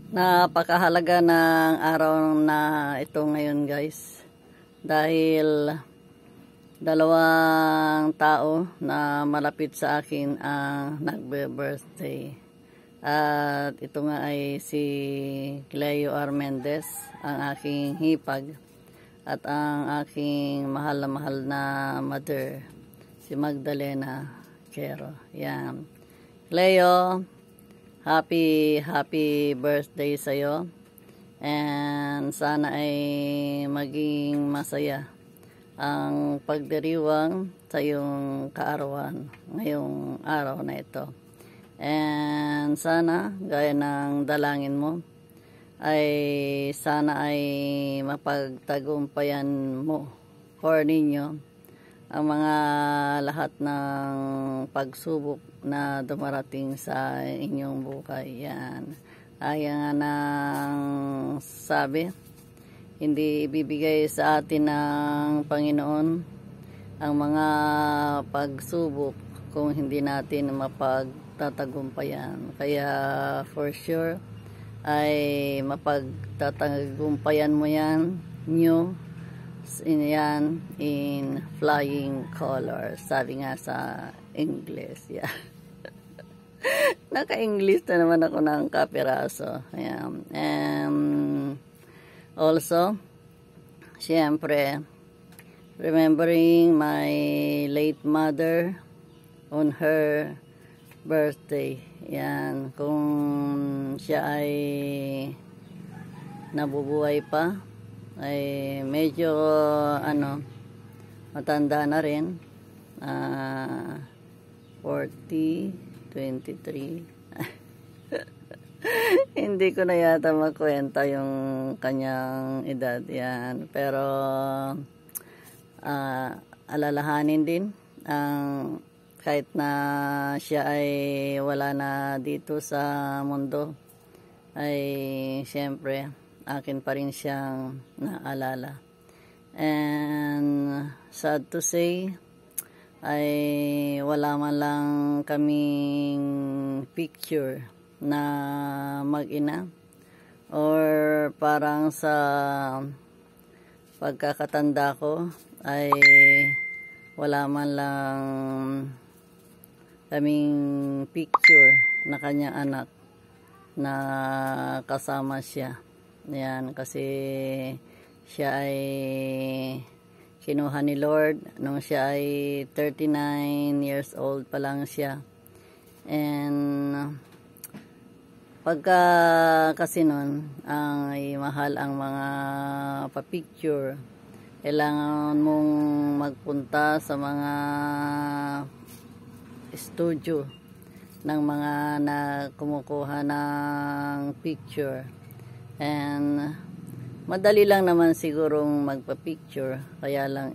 Napakahalaga ng araw na ito ngayon, guys, dahil dalawang tao na malapit sa akin ang nagbe-birthday. At ito nga ay si Cleo Armendez, ang aking hipag, at ang aking mahal na mother, si Magdalena Quero. Yan. Cleo, happy birthday sa'yo, and sana ay maging masaya ang pagdiriwang sa iyong kaarawan ngayong araw na ito. And sana, gaya ng dalangin mo, ay sana ay mapagtagumpayan mo or ninyo ang mga lahat ng pagsubok na dumarating sa inyong buhay. Yan. Kaya nga ng sabi, hindi ibibigay sa atin ng Panginoon ang mga pagsubok kung hindi natin mapagtatagumpayan. Kaya for sure ay mapagtatagumpayan mo yan nyo in flying colors, sabi nga sa English. Yeah. Naka-English na naman ako ng kapiraso. Ayan. And also, syempre, remembering my late mother on her birthday. Yan, kung siya ay nabubuhay pa, ay medyo matanda na rin, 40, 23. Hindi ko na yata makwenta yung kanyang edad. Yan, pero alalahanin din ang kahit na siya ay wala na dito sa mundo, ay siyempre akin pa rin siyang naalala. And sad to say, ay wala man lang kaming picture na mag-ina, or parang sa pagkakatanda ko ay wala man lang kaming picture na kanyang anak na kasama siya. Yan, kasi siya ay kinuha ni Lord nung siya ay 39 years old pa lang siya. And pagka kasi nun ay mahal ang mga pa-picture, kailangan mong magpunta sa mga studio ng mga na kumukuha ng picture. And madali lang naman sigurong magpa-picture, kaya lang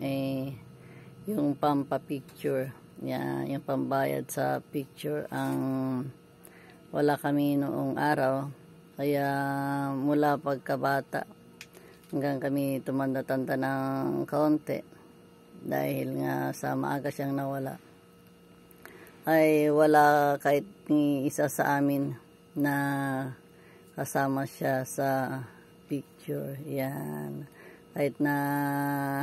yung pampa-picture, yung pambayad sa picture ang wala kami noong araw. Kaya mula pagkabata hanggang kami tumanda-tanda ng kaunti, dahil nga sa maaga siyang nawala, ay wala kahit ni isa sa amin na kasama siya sa picture. Yan. Kahit na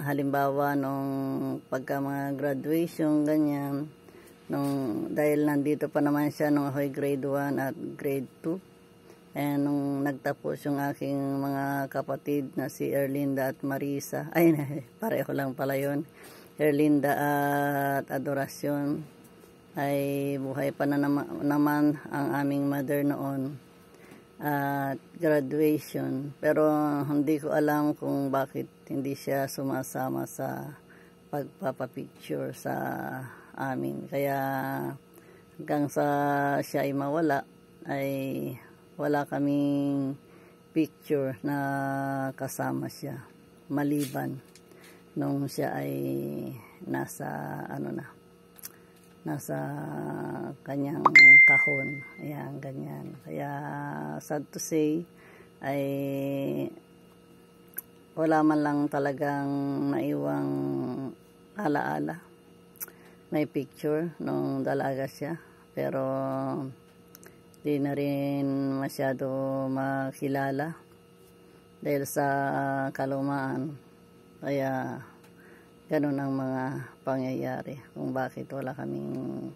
halimbawa nung pagka mga graduation, ganyan, dahil nandito pa naman siya nung ako'y grade 1 at grade 2. And nung nagtapos yung aking mga kapatid na si Erlinda at Marisa, ay pareho lang pala yun, Erlinda at Adoracion, ay buhay pa na naman ang aming mother noon at graduation. Pero hindi ko alam kung bakit hindi siya sumasama sa pagpapapicture sa amin. Kaya hanggang sa siya ay mawala, ay wala kaming picture na kasama siya, maliban nung siya ay nasa nasa kanyang kahon. Ayan, ganyan. Kaya sad to say, ay wala man lang talagang naiwang alaala. May picture nung dalaga siya, pero di na rin masyado makilala dahil sa kalumaan. Kaya ganun ang mga pangyayari kung bakit wala kaming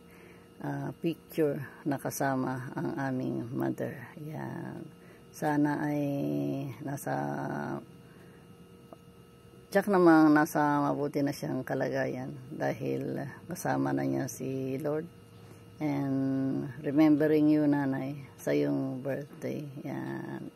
picture na kasama ang aming mother. Yan. Sana ay tsak namang nasa mabuti na siyang kalagayan dahil kasama na niya si Lord. And remembering you, nanay, sa iyong birthday. Yan.